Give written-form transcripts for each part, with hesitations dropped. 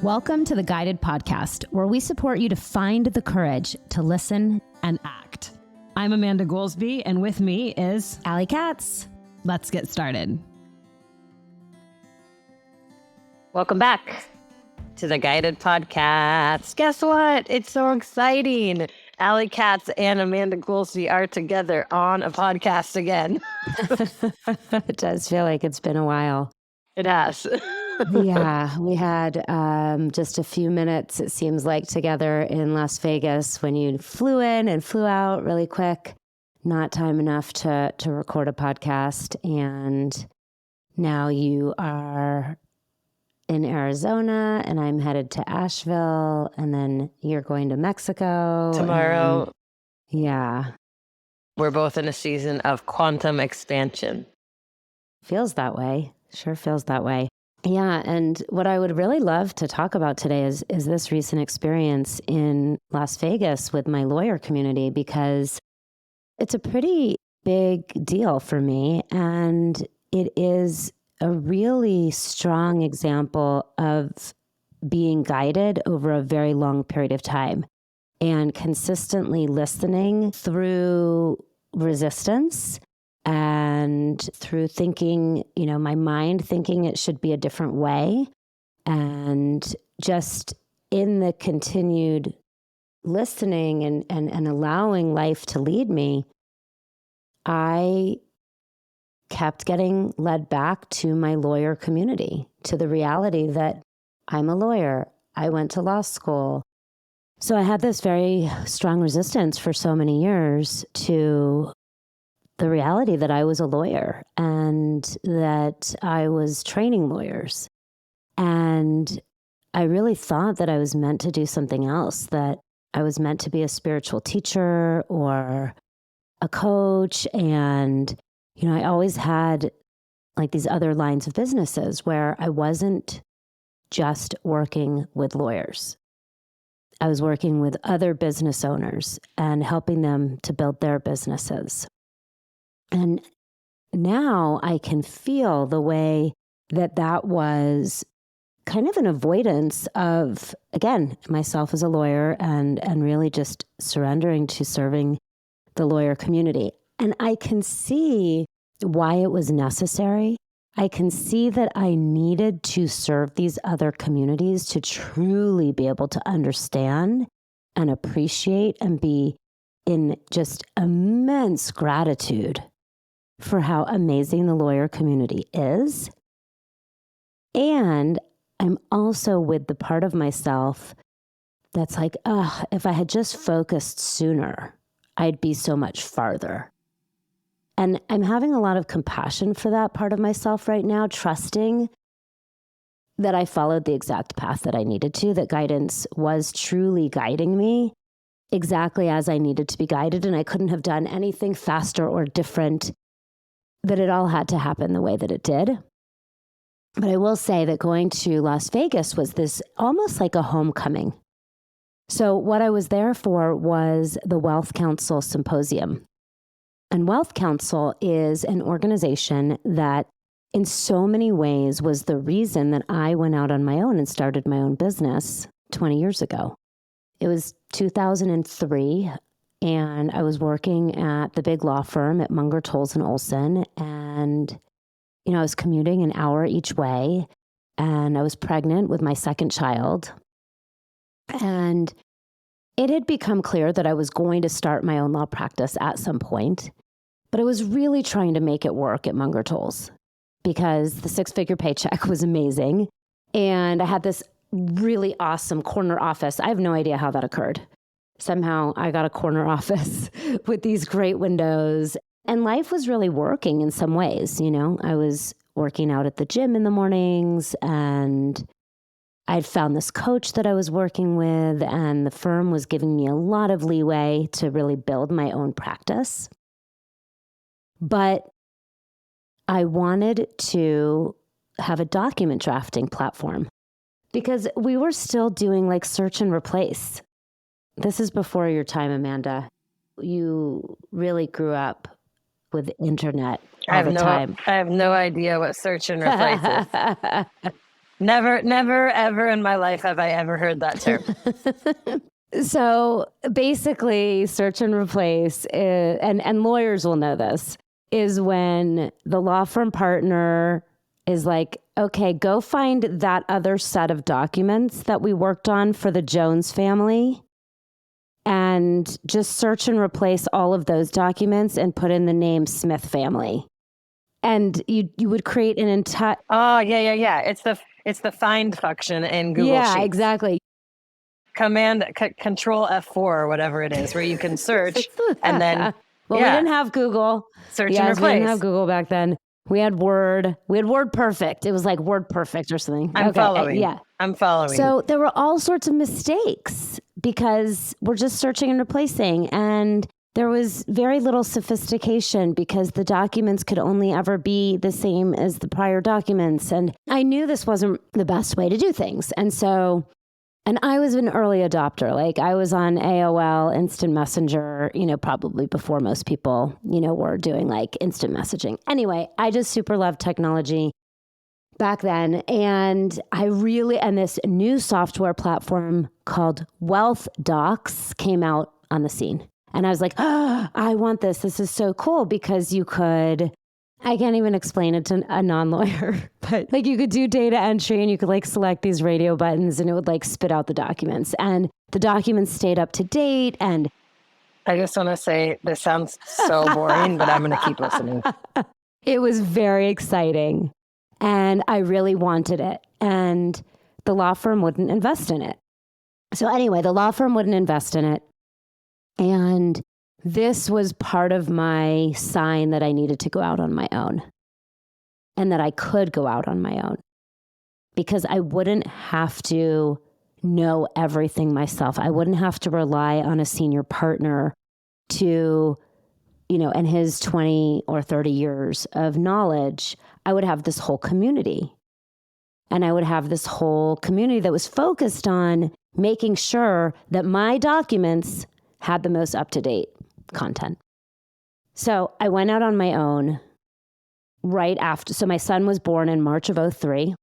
Welcome to the Guided Podcast, where we support you to find the courage to listen and act. I'm Amanda Goolsby, and with me is Allie Katz. Let's get started. Welcome back to the Guided Podcast. Guess what? It's so exciting. Allie Katz and Amanda Goolsby are together on a podcast again. It does feel like it's been a while. It has. Yeah, we had just a few minutes, it seems like, together in Las Vegas when you flew in and flew out really quick. Not time enough to record a podcast. And now you are in Arizona and I'm headed to Asheville, and then you're going to Mexico Tomorrow. Yeah. We're both in a season of quantum expansion. Feels that way. Sure feels that way. Yeah, and what I would really love to talk about today is this recent experience in Las Vegas with my lawyer community, because it's a pretty big deal for me, and it is a really strong example of being guided over a very long period of time and consistently listening through resistance and through thinking, my mind thinking it should be a different way. And just in the continued listening and allowing life to lead me, I kept getting led back to my lawyer community, to the reality that I'm a lawyer. I went to law school. So I had this very strong resistance for so many years to the reality that I was a lawyer and that I was training lawyers. And I really thought that I was meant to do something else, that I was meant to be a spiritual teacher or a coach. And, I always had like these other lines of businesses where I wasn't just working with lawyers. I was working with other business owners and helping them to build their businesses. And now I can feel the way that was kind of an avoidance of, again, myself as a lawyer and really just surrendering to serving the lawyer community. And I can see why it was necessary. I can see that I needed to serve these other communities to truly be able to understand and appreciate and be in just immense gratitude for how amazing the lawyer community is. And I'm also with the part of myself that's like, if I had just focused sooner, I'd be so much farther. And I'm having a lot of compassion for that part of myself right now, trusting that I followed the exact path that I needed to, that guidance was truly guiding me exactly as I needed to be guided. And I couldn't have done anything faster or different, that it all had to happen the way that it did. But I will say that going to Las Vegas was this almost like a homecoming. So what I was there for was the Wealth Council Symposium. And Wealth Council is an organization that in so many ways was the reason that I went out on my own and started my own business 20 years ago. It was 2003. And I was working at the big law firm at Munger, Tolles & Olson. And, I was commuting an hour each way. And I was pregnant with my second child. And it had become clear that I was going to start my own law practice at some point. But I was really trying to make it work at Munger, Tolles because the 6-figure paycheck was amazing. And I had this really awesome corner office. I have no idea how that occurred. Somehow I got a corner office with these great windows, and life was really working in some ways. I was working out at the gym in the mornings, and I'd found this coach that I was working with, and the firm was giving me a lot of leeway to really build my own practice. But I wanted to have a document drafting platform because we were still doing like search and replace. This is before your time, Amanda. You really grew up with internet all the time. I have no idea what search and replace is. Never, ever in my life have I ever heard that term. So basically, search and replace, and lawyers will know this, is when the law firm partner is like, okay, go find that other set of documents that we worked on for the Jones family and just search and replace all of those documents and put in the name Smith family. And you would create an entire... Oh, yeah. It's the find function in Google Sheets. Yeah, exactly. Control F4 or whatever it is, where you can search and then... Well, we didn't have Google. Search and replace. We didn't have Google back then. We had Word. We had Word Perfect. It was like Word Perfect or something. I'm following. Yeah. I'm following. So there were all sorts of mistakes because we're just searching and replacing. And there was very little sophistication because the documents could only ever be the same as the prior documents. And I knew this wasn't the best way to do things. And I was an early adopter. Like I was on AOL, Instant Messenger, probably before most people, were doing like instant messaging. Anyway, I just super loved technology back then. And and this new software platform called Wealth Docs came out on the scene. And I was like, oh, I want this. This is so cool because I can't even explain it to a non-lawyer, but like you could do data entry and you could like select these radio buttons and it would like spit out the documents and the documents stayed up to date. And I just want to say this sounds so boring, but I'm going to keep listening. It was very exciting and I really wanted it. And the law firm wouldn't invest in it. So anyway, the law firm wouldn't invest in it. And this was part of my sign that I needed to go out on my own and that I could go out on my own because I wouldn't have to know everything myself. I wouldn't have to rely on a senior partner to, and his 20 or 30 years of knowledge. I would have this whole community and I would have this whole community that was focused on making sure that my documents had the most up-to-date content. So I went out on my own right after. So my son was born in March of 2003.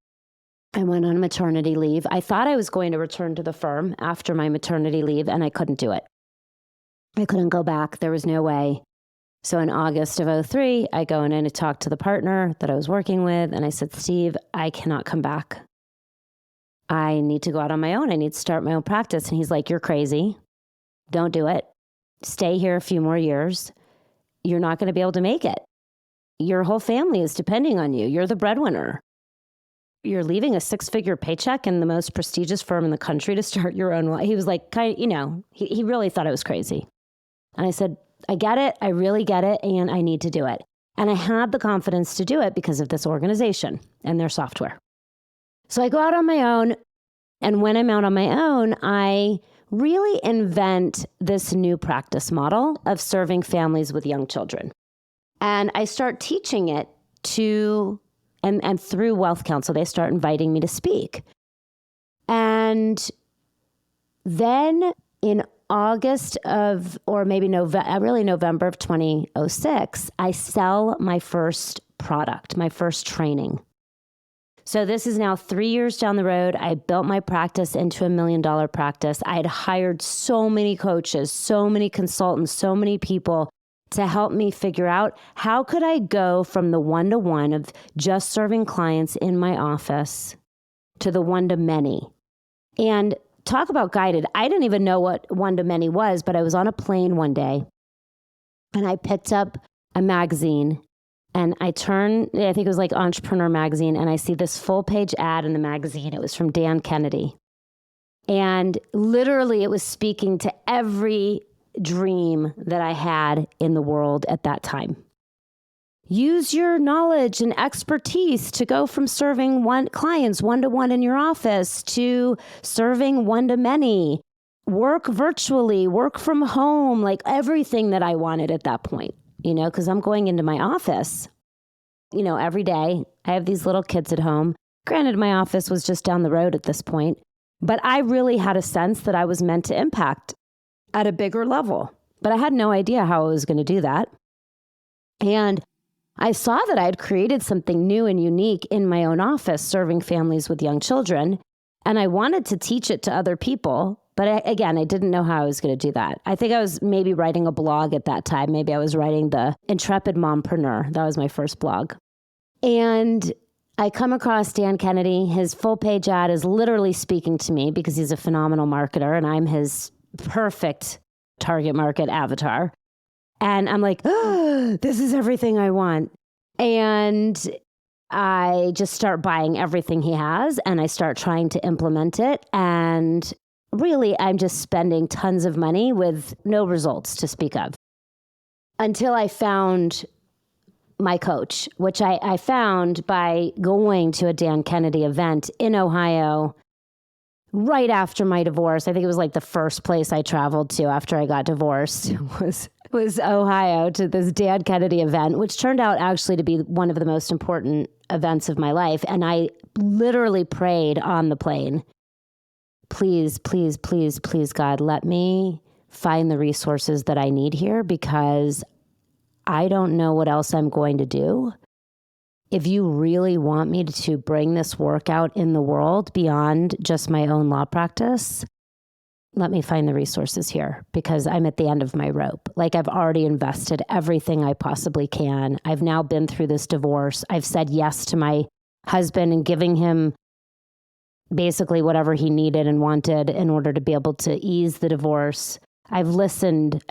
I went on maternity leave. I thought I was going to return to the firm after my maternity leave, and I couldn't do it. I couldn't go back. There was no way. So in August of 2003, I go in and I talk to the partner that I was working with, and I said, Steve, I cannot come back. I need to go out on my own. I need to start my own practice. And he's like, you're crazy. Don't do it. Stay here a few more years. You're not going to be able to make it. Your whole family is depending on you. You're the breadwinner. You're leaving a 6-figure paycheck in the most prestigious firm in the country to start your own life. He was like, he really thought I was crazy. And I said, I get it. I really get it. And I need to do it. And I had the confidence to do it because of this organization and their software. So I go out on my own. And when I'm out on my own, I really invent this new practice model of serving families with young children. And I start teaching it and through Wealth Council, they start inviting me to speak. And then in August November of 2006, I sell my first product, my first training. So this is now 3 years down the road. I built my practice into $1 million practice. I had hired so many coaches, so many consultants, so many people to help me figure out how could I go from the one-to-one of just serving clients in my office to the one-to-many. And talk about guided. I didn't even know what one-to-many was, but I was on a plane one day and I picked up a magazine. And I think it was like Entrepreneur Magazine, and I see this full-page ad in the magazine. It was from Dan Kennedy. And literally it was speaking to every dream that I had in the world at that time. Use your knowledge and expertise to go from serving clients one-to-one in your office to serving one-to-many. Work virtually, work from home, like everything that I wanted at that point. Because I'm going into my office, every day. I have these little kids at home. Granted, my office was just down the road at this point, but I really had a sense that I was meant to impact at a bigger level. But I had no idea how I was going to do that. And I saw that I had created something new and unique in my own office, serving families with young children. And I wanted to teach it to other people. But I didn't know how I was going to do that. I think I was maybe writing a blog at that time. Maybe I was writing the Intrepid Mompreneur. That was my first blog. And I come across Dan Kennedy. His full page ad is literally speaking to me because he's a phenomenal marketer and I'm his perfect target market avatar. And I'm like, oh, this is everything I want. And I just start buying everything he has and I start trying to implement it. And really, I'm just spending tons of money with no results to speak of until I found my coach, which I found by going to a Dan Kennedy event in Ohio right after my divorce. I think it was like the first place I traveled to after I got divorced was Ohio, to this Dan Kennedy event, which turned out actually to be one of the most important events of my life. And I literally prayed on the plane, please, please, please, please, God, let me find the resources that I need here because I don't know what else I'm going to do. If you really want me to bring this work out in the world beyond just my own law practice, let me find the resources here because I'm at the end of my rope. Like I've already invested everything I possibly can. I've now been through this divorce. I've said yes to my husband and giving him basically whatever he needed and wanted in order to be able to ease the divorce. I've listened.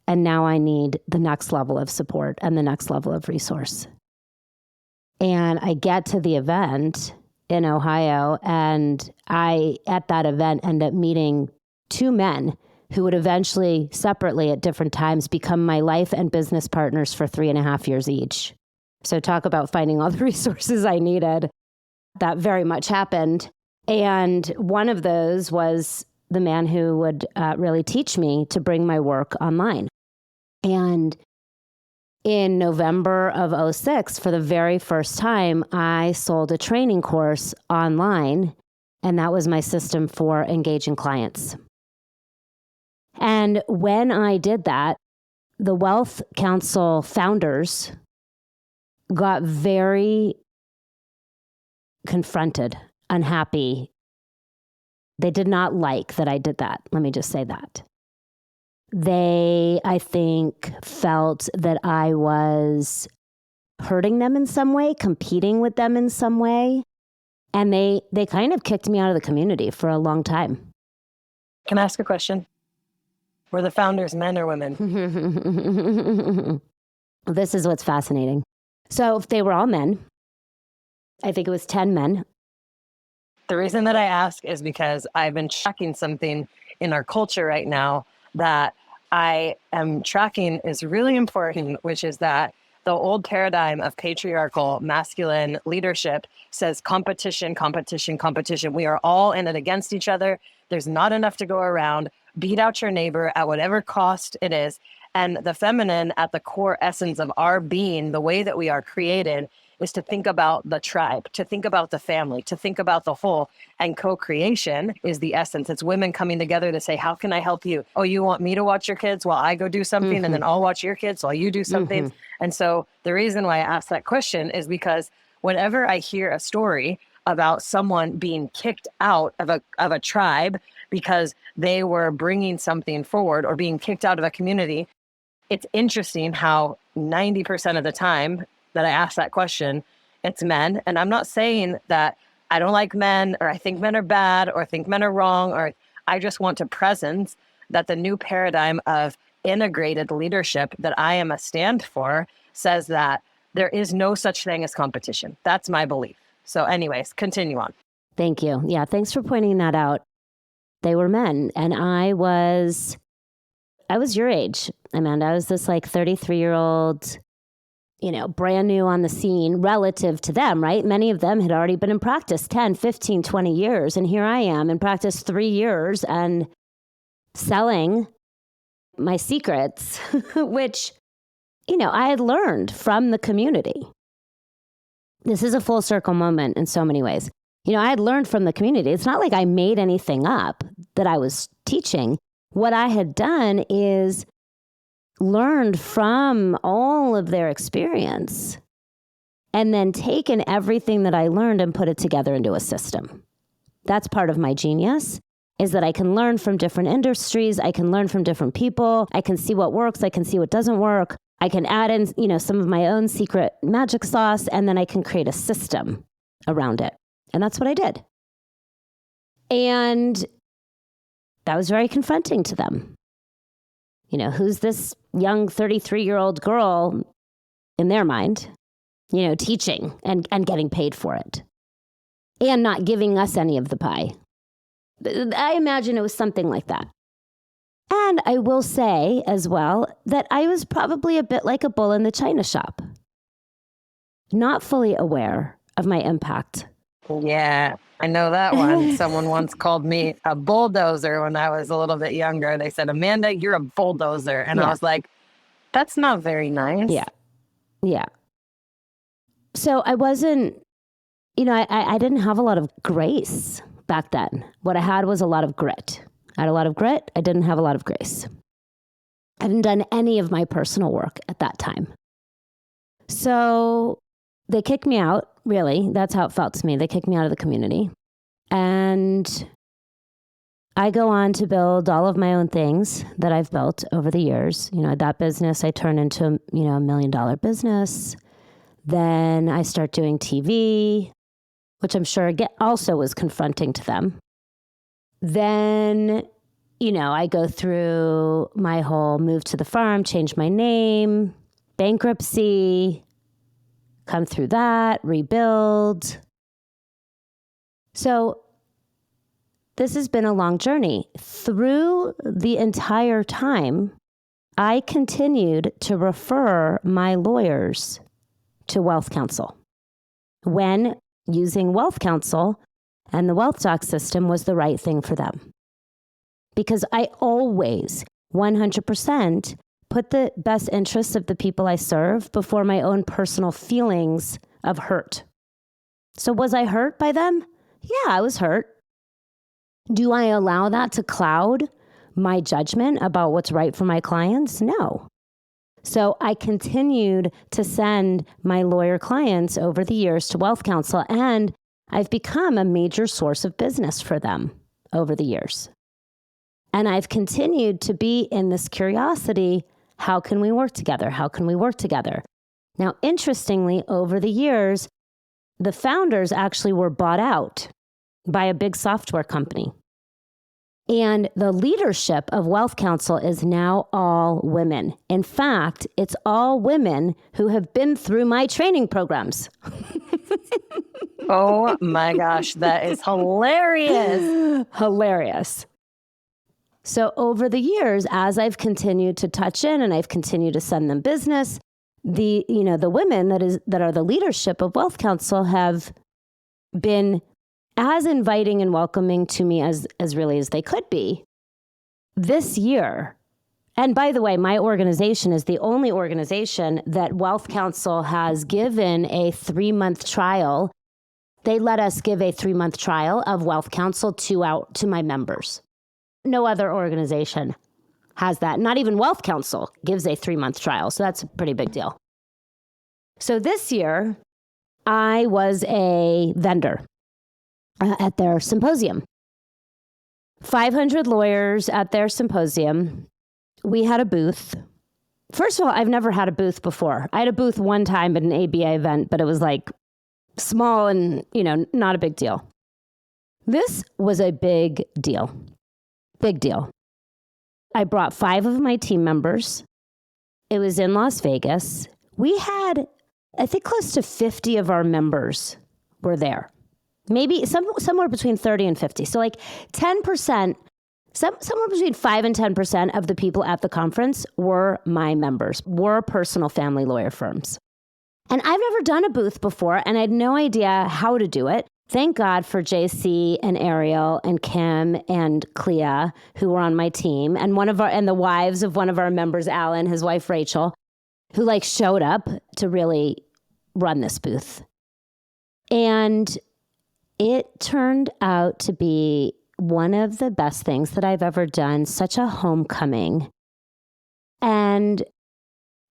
And now I need the next level of support and the next level of resource. And I get to the event in Ohio, and I, at that event, end up meeting two men who would eventually, separately at different times, become my life and business partners for 3.5 years each. So talk about finding all the resources I needed. That very much happened. And one of those was the man who would really teach me to bring my work online. And in November of 2006, for the very first time, I sold a training course online, and that was my system for engaging clients. And when I did that, the Wealth Council founders got very confronted, unhappy. They did not like that I did that. Let me just say that. They, I think, felt that I was hurting them in some way, competing with them in some way. And they kind of kicked me out of the community for a long time. Can I ask a question? Were the founders men or women? This is what's fascinating. So if they were all men, I think it was 10 men. The reason that I ask is because I've been tracking something in our culture right now that I am tracking is really important, which is that the old paradigm of patriarchal masculine leadership says competition, competition, competition. We are all in it against each other. There's not enough to go around. Beat out your neighbor at whatever cost it is. And the feminine, at the core essence of our being, the way that we are created, is to think about the tribe, to think about the family, to think about the whole. And co-creation is the essence. It's women coming together to say, how can I help you? Oh, you want me to watch your kids while I go do something? Mm-hmm. And then I'll watch your kids while you do something. Mm-hmm. And so the reason why I asked that question is because whenever I hear a story about someone being kicked out of a tribe because they were bringing something forward or being kicked out of a community, it's interesting how 90% of the time that I ask that question, it's men. And I'm not saying that I don't like men or I think men are bad or I think men are wrong, or I just want to presence that the new paradigm of integrated leadership that I am a stand for says that there is no such thing as competition. That's my belief. So anyways, continue on. Thank you. Yeah, thanks for pointing that out. They were men, and I was your age, Amanda. I was this like 33-year-old, brand new on the scene relative to them, right? Many of them had already been in practice 10, 15, 20 years. And here I am in practice 3 years and selling my secrets, which, I had learned from the community. This is a full circle moment in so many ways. I had learned from the community. It's not like I made anything up that I was teaching. What I had done is learned from all of their experience and then taken everything that I learned and put it together into a system. That's part of my genius, is that I can learn from different industries. I can learn from different people. I can see what works. I can see what doesn't work. I can add in, some of my own secret magic sauce, and then I can create a system around it. And that's what I did. And that was very confronting to them. Who's this young 33-year-old girl in their mind, teaching and getting paid for it and not giving us any of the pie? I imagine it was something like that. And I will say as well that I was probably a bit like a bull in the china shop, not fully aware of my impact. Yeah, I know that one. Someone once called me a bulldozer when I was a little bit younger. They said, Amanda, you're a bulldozer. And I was like, that's not very nice. Yeah. So I wasn't, I didn't have a lot of grace back then. What I had was a lot of grit. I had a lot of grit. I didn't have a lot of grace. I hadn't done any of my personal work at that time. So they kicked me out, really. That's how it felt to me. They kicked me out of the community. And I go on to build all of my own things that I've built over the years. That business I turned into, $1 million business. Then I start doing TV, which I'm sure also was confronting to them. Then, I go through my whole move to the farm, change my name, bankruptcy, come through that, rebuild. So this has been a long journey. Through the entire time, I continued to refer my lawyers to Wealth Counsel when using Wealth Counsel and the Wealth Doc system was the right thing for them. Because I always, 100%, put the best interests of the people I serve before my own personal feelings of hurt. So was I hurt by them? Yeah, I was hurt. Do I allow that to cloud my judgment about what's right for my clients? No. So I continued to send my lawyer clients over the years to Wealth Counsel, and I've become a major source of business for them over the years. And I've continued to be in this curiosity, how can we work together? How can we work together? Now, interestingly, over the years, the founders actually were bought out by a big software company. And the leadership of Wealth Counsel is now all women. In fact, it's all women who have been through my training programs. Oh my gosh, that is hilarious. Hilarious. So over the years, as I've continued to touch in and I've continued to send them business, the women that are the leadership of Wealth Counsel have been as inviting and welcoming to me as really as they could be. This year, and by the way, my organization is the only organization that Wealth Counsel has given a 3-month trial. They let us give a 3-month trial of Wealth Counsel to my members. No other organization has that. Not even Wealth Counsel gives a 3-month trial. So that's a pretty big deal. So this year, I was a vendor at their symposium. 500 lawyers at their symposium. We had a booth. First of all, I've never had a booth before. I had a booth one time at an ABA event, but it was like small and, not a big deal. This was a big deal. Big deal. I brought 5 of my team members. It was in Las Vegas. We had, I think, close to 50 of our members were there. Maybe somewhere between 30 and 50. So like 10%, somewhere between 5 and 10% of the people at the conference were my members, were personal family lawyer firms. And I've never done a booth before, and I had no idea how to do it. Thank God for JC and Ariel and Kim and Clea, who were on my team, and the wives of one of our members, Alan, his wife Rachel, who showed up to really run this booth. And it turned out to be one of the best things that I've ever done, such a homecoming. And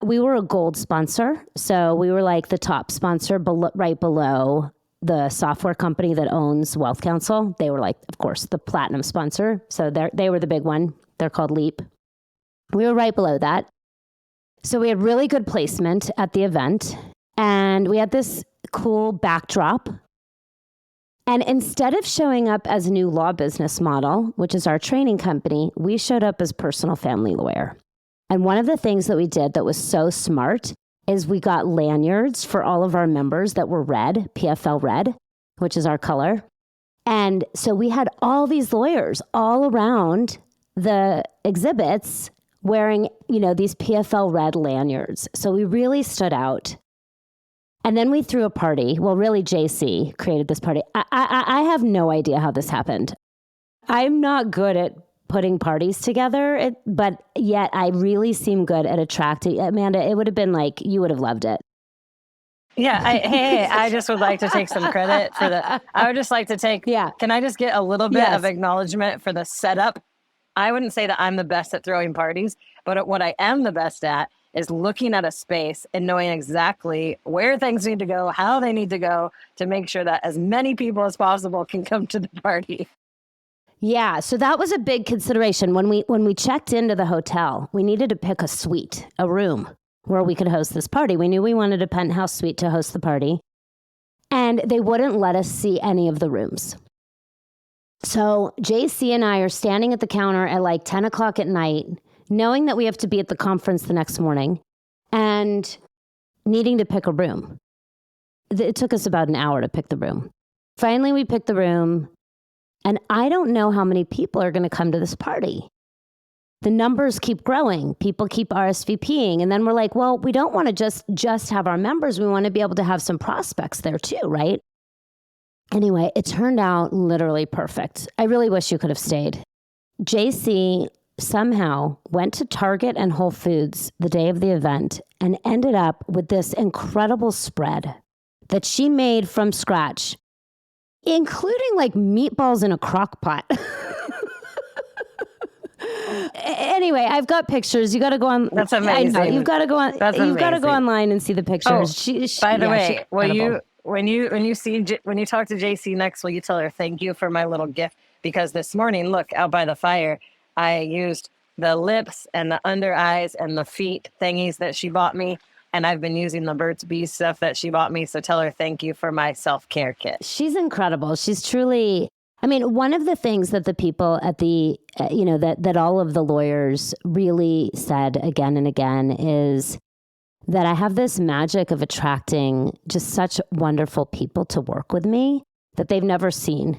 we were a gold sponsor. So we were like the top sponsor right below the software company that owns Wealth Council. They were like, of course, the platinum sponsor. So they were the big one. They're called Leap. We were right below that. So we had really good placement at the event. And we had this cool backdrop. And instead of showing up as New Law Business Model, which is our training company, we showed up as Personal Family Lawyer. And one of the things that we did that was so smart is we got lanyards for all of our members that were red, PFL red, which is our color. And so we had all these lawyers all around the exhibits wearing, these PFL red lanyards. So we really stood out. And then we threw a party. Well, really, JC created this party. I have no idea how this happened. I'm not good at putting parties together, but yet I really seem good at attracting. Amanda, it would have been like, you would have loved it. Yeah. I just would like to take some credit for I would just like to can I just get a little bit of acknowledgement for the setup? I wouldn't say that I'm the best at throwing parties, but what I am the best at is looking at a space and knowing exactly where things need to go, how they need to go to make sure that as many people as possible can come to the party. Yeah, so that was a big consideration. When we checked into the hotel, we needed to pick a suite, a room where we could host this party. We knew we wanted a penthouse suite to host the party, and they wouldn't let us see any of the rooms. So JC and I are standing at the counter at like 10 o'clock at night, knowing that we have to be at the conference the next morning and needing to pick a room. It took us about an hour to pick the room. Finally, we picked the room, and I don't know how many people are going to come to this party. The numbers keep growing. People keep RSVPing. And then we're like, well, we don't want to just have our members. We want to be able to have some prospects there too, right? Anyway, it turned out literally perfect. I really wish you could have stayed. JC somehow went to Target and Whole Foods the day of the event and ended up with this incredible spread that she made from scratch, including like meatballs in a crock pot. Anyway, I've got pictures. You got to go on. That's amazing. I know. You've got to go on. You've got to go online and see the pictures. By the way, when you talk to JC next, will you tell her thank you for my little gift? Because this morning, look, out by the fire, I used the lips and the under eyes and the feet thingies that she bought me. And I've been using the Burt's Bees stuff that she bought me. So tell her thank you for my self-care kit. She's incredible. She's truly, one of the things that the people at the, that all of the lawyers really said again and again is that I have this magic of attracting just such wonderful people to work with me that they've never seen,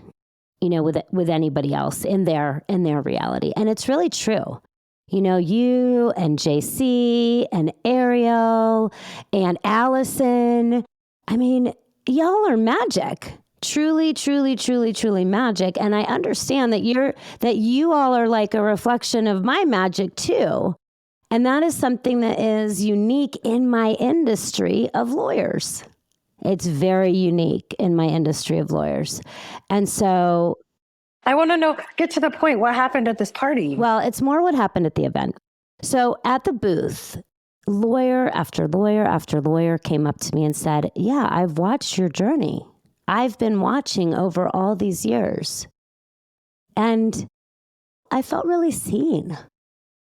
with anybody else in their reality. And it's really true. You and JC and Ariel and Allison, y'all are magic. Truly, truly, truly, truly magic. And I understand that you all are like a reflection of my magic too. And that is something that is unique in my industry of lawyers. It's very unique in my industry of lawyers. And so I want to know, get to the point. What happened at this party? Well, it's more what happened at the event. So at the booth, lawyer after lawyer after lawyer came up to me and said, yeah, I've watched your journey. I've been watching over all these years. And I felt really seen.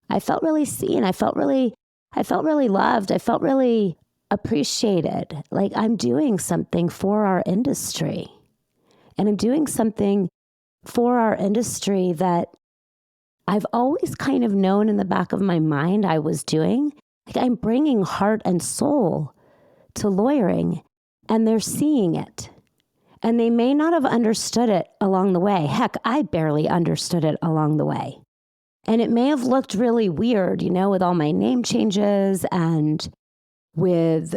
I felt really loved. I felt really appreciated. Like I'm doing something for our industry. And I'm doing something for our industry that I've always kind of known in the back of my mind I was doing. Like I'm bringing heart and soul to lawyering, and they're seeing it. And they may not have understood it along the way. Heck, I barely understood it along the way. And it may have looked really weird, with all my name changes and with,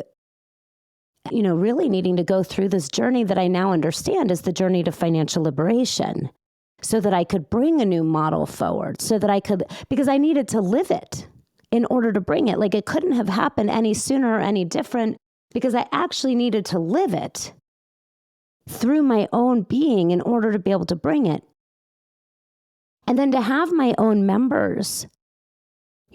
really needing to go through this journey that I now understand is the journey to financial liberation, so that I could bring a new model forward, because I needed to live it in order to bring it. Like it couldn't have happened any sooner or any different, because I actually needed to live it through my own being in order to be able to bring it. And then to have my own members,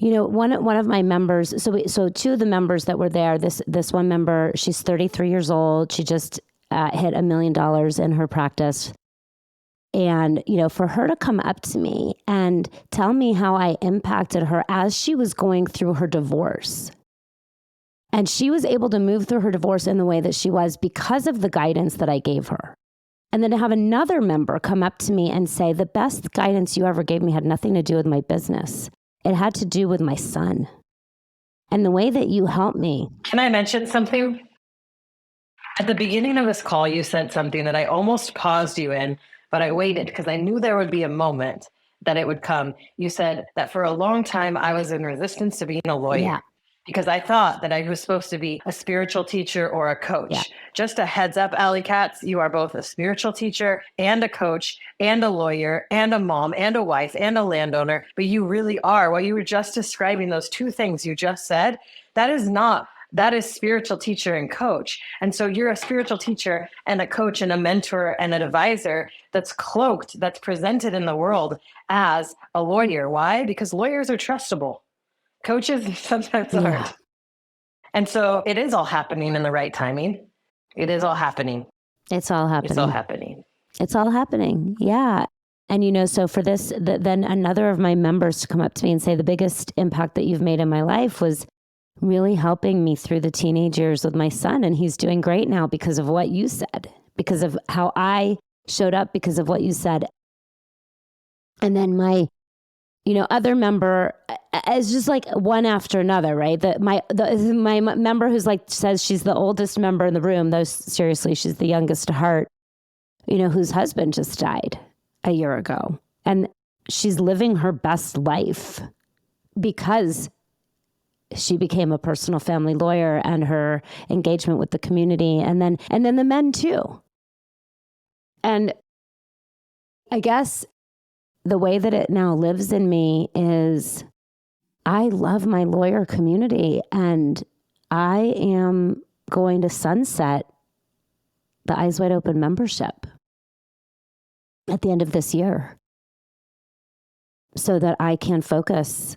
one of my members, so two of the members that were there, this one member, she's 33 years old. She just hit $1 million in her practice. And, for her to come up to me and tell me how I impacted her as she was going through her divorce. And she was able to move through her divorce in the way that she was because of the guidance that I gave her. And then to have another member come up to me and say, the best guidance you ever gave me had nothing to do with my business. It had to do with my son. And the way that you helped me. Can I mention something? At the beginning of this call, you said something that I almost paused you in, but I waited because I knew there would be a moment that it would come. You said that for a long time, I was in resistance to being a lawyer because I thought that I was supposed to be a spiritual teacher or a coach. Yeah. Just a heads up, Alley Cats, you are both a spiritual teacher and a coach and a lawyer and a mom and a wife and a landowner, but you really are. What you were just describing, those two things you just said, that is spiritual teacher and coach. And so you're a spiritual teacher and a coach and a mentor and an advisor that's cloaked, that's presented in the world as a lawyer. Why? Because lawyers are trustable. Coaches sometimes aren't. And so it is all happening in the right timing. It is all happening. It's all happening. It's all happening. It's all happening. Yeah. And, so for this, then another of my members to come up to me and say, the biggest impact that you've made in my life was really helping me through the teenage years with my son. And he's doing great now because of what you said, because of how I showed up, because of what you said. And then my, other member is just like one after another, right? My member who's says she's the oldest member in the room, though seriously, she's the youngest at heart, whose husband just died a year ago. And she's living her best life because she became a personal family lawyer and her engagement with the community, and then the men too. And I guess the way that it now lives in me is I love my lawyer community, and I am going to sunset the Eyes Wide Open membership at the end of this year so that I can focus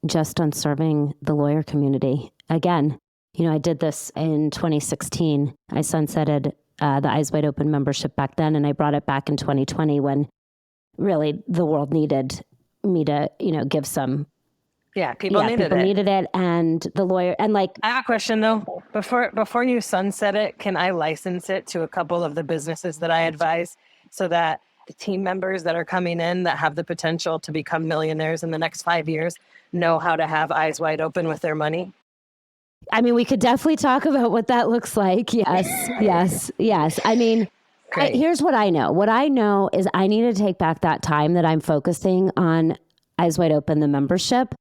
just on serving the lawyer community. Again, I did this in 2016. I sunsetted the Eyes Wide Open membership back then, and I brought it back in 2020 when really the world needed me to, give some. Yeah, people needed it, and the lawyer, and I have a question though. Before you sunset it, can I license it to a couple of the businesses that I advise so that the team members that are coming in that have the potential to become millionaires in the next 5 years know how to have eyes wide open with their money? I mean, we could definitely talk about what that looks like. Yes. I mean, here's what I know. What I know is I need to take back that time that I'm focusing on Eyes Wide Open, the membership,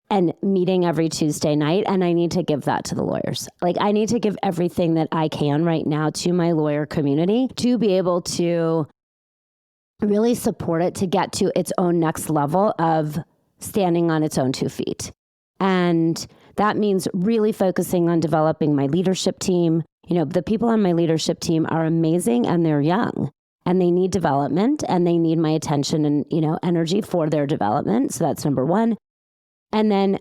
and meeting every Tuesday night. And I need to give that to the lawyers. I need to give everything that I can right now to my lawyer community to be able to really support it to get to its own next level of standing on its own 2 feet. And that means really focusing on developing my leadership team. The people on my leadership team are amazing, and they're young, and they need development, and they need my attention and, energy for their development. So that's number one. And then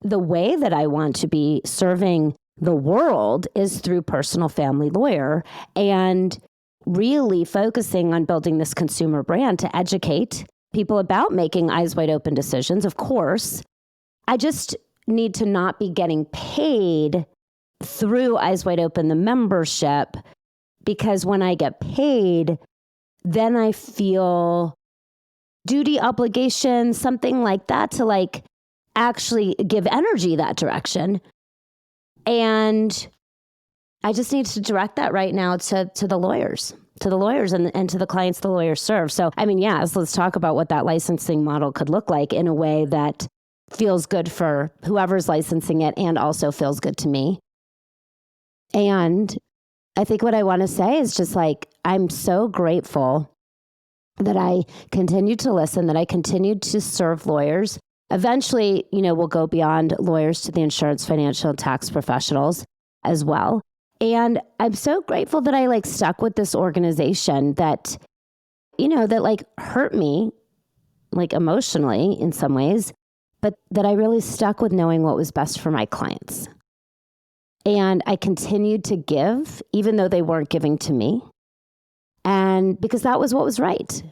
the way that I want to be serving the world is through personal family lawyer, and really focusing on building this consumer brand to educate people about making eyes wide open decisions. Of course, I just need to not be getting paid through Eyes Wide Open, the membership, because when I get paid, then I feel duty, obligation, something like that to actually give energy that direction. And I just need to direct that right now to the lawyers and to the clients the lawyers serve. So, I mean, let's talk about what that licensing model could look like in a way that feels good for whoever's licensing it and also feels good to me. And I think what I want to say is just I'm so grateful that I continued to listen, that I continued to serve lawyers. Eventually, we'll go beyond lawyers to the insurance, financial, and tax professionals as well. And I'm so grateful that I stuck with this organization that, that hurt me, emotionally in some ways, but that I really stuck with knowing what was best for my clients. And I continued to give, even though they weren't giving to me. And because that was what was right.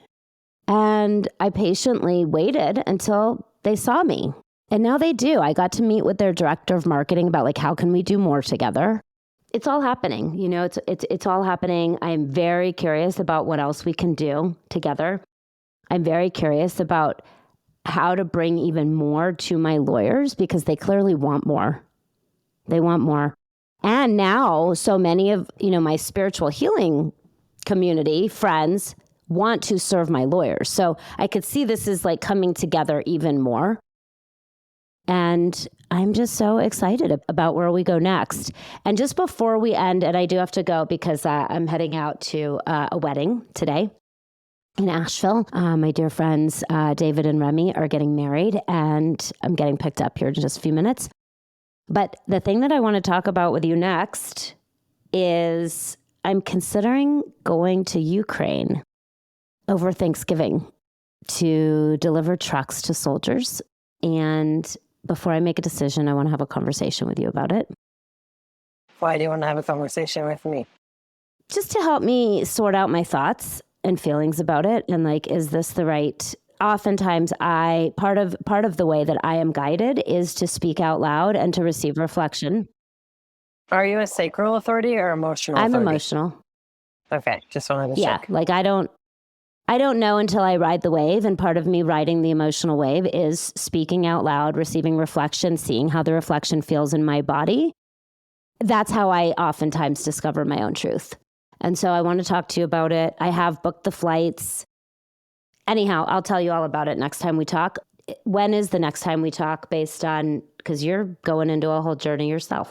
And I patiently waited until they saw me. And now they do. I got to meet with their director of marketing about like, how can we do more together? It's all happening. You know, it's all happening. I'm very curious about what else we can do together. I'm very curious about how to bring even more to my lawyers because they clearly want more. They want more. And now so many of, my spiritual healing community, friends, want to serve my lawyers. So I could see this is like coming together even more. And I'm just so excited about where we go next. And just before we end, and I do have to go because I'm heading out to a wedding today in Asheville. My dear friends, David and Remy, are getting married, and I'm getting picked up here in just a few minutes. But the thing that I want to talk about with you next is I'm considering going to Ukraine over Thanksgiving to deliver trucks to soldiers. And before I make a decision, I want to have a conversation with you about it. Why do you want to have a conversation with me? Just to help me sort out my thoughts and feelings about it. And like, is this the right? Oftentimes part of the way that I am guided is to speak out loud and to receive reflection. Are you a sacral authority or emotional I'm authority? emotional. Okay, just wanted to check. Yeah, like I don't know until I ride the wave, and part of me riding the emotional wave is speaking out loud, receiving reflection, seeing how the reflection feels in my body. That's how I oftentimes discover my own truth. And so I want to talk to you about it. I have booked the flights. Anyhow, I'll tell you all about it next time we talk. When is the next time we talk based on, because you're going into a whole journey yourself.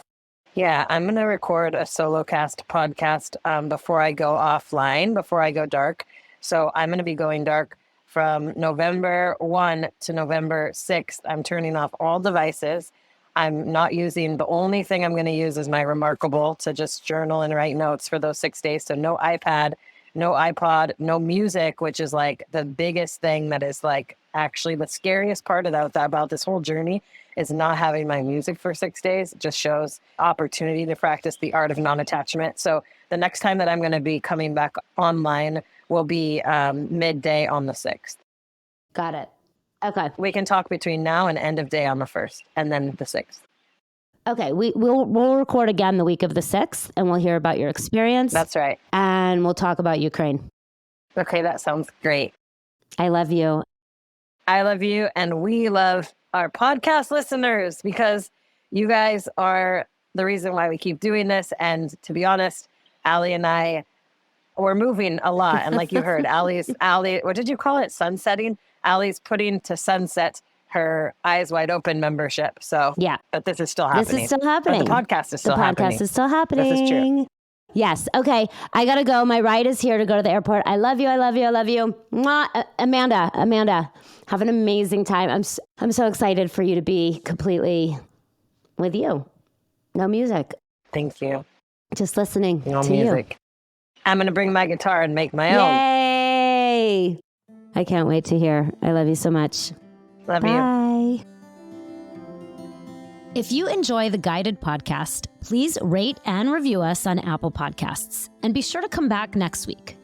Yeah, I'm going to record a solo cast podcast before I go offline, before I go dark. So I'm going to be going dark from November 1 to November 6th. I'm turning off all devices. I'm not using, the only thing I'm going to use is my Remarkable to just journal and write notes for those 6 days. So no iPad, no iPod, no music, which is like the biggest thing that is like actually the scariest part about this whole journey is not having my music for 6 days. It just shows opportunity to practice the art of non-attachment. So the next time that I'm going to be coming back online will be midday on the 6th. Got it. Okay. We can talk between now and end of day on the 1st and then the 6th. Okay. We'll record again the week of the 6th and we'll hear about your experience. That's right. And we'll talk about Ukraine. Okay, that sounds great. I love you. I love you. And we love our podcast listeners because you guys are the reason why we keep doing this. And to be honest, Allie and I, we're moving a lot. And like you heard, Allie, what did you call it? Sunsetting? Allie's putting to sunset her Eyes Wide Open membership. So yeah, but this is still happening. This is still happening. But the podcast is still happening. The podcast is still happening. This is true. Yes. Okay. I got to go. My ride is here to go to the airport. I love you. I love you. I love you. Mwah. Amanda, have an amazing time. I'm so excited for you to be completely with you. No music. Thank you. Just listening no to music. You. I'm going to bring my guitar and make my own. Yay. I can't wait to hear. I love you so much. Love you. Bye. If you enjoy the Guided podcast, please rate and review us on Apple Podcasts. And be sure to come back next week.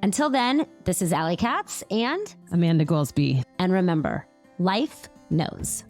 Until then, this is Allie Katz and Amanda Goolsby. And remember, life knows.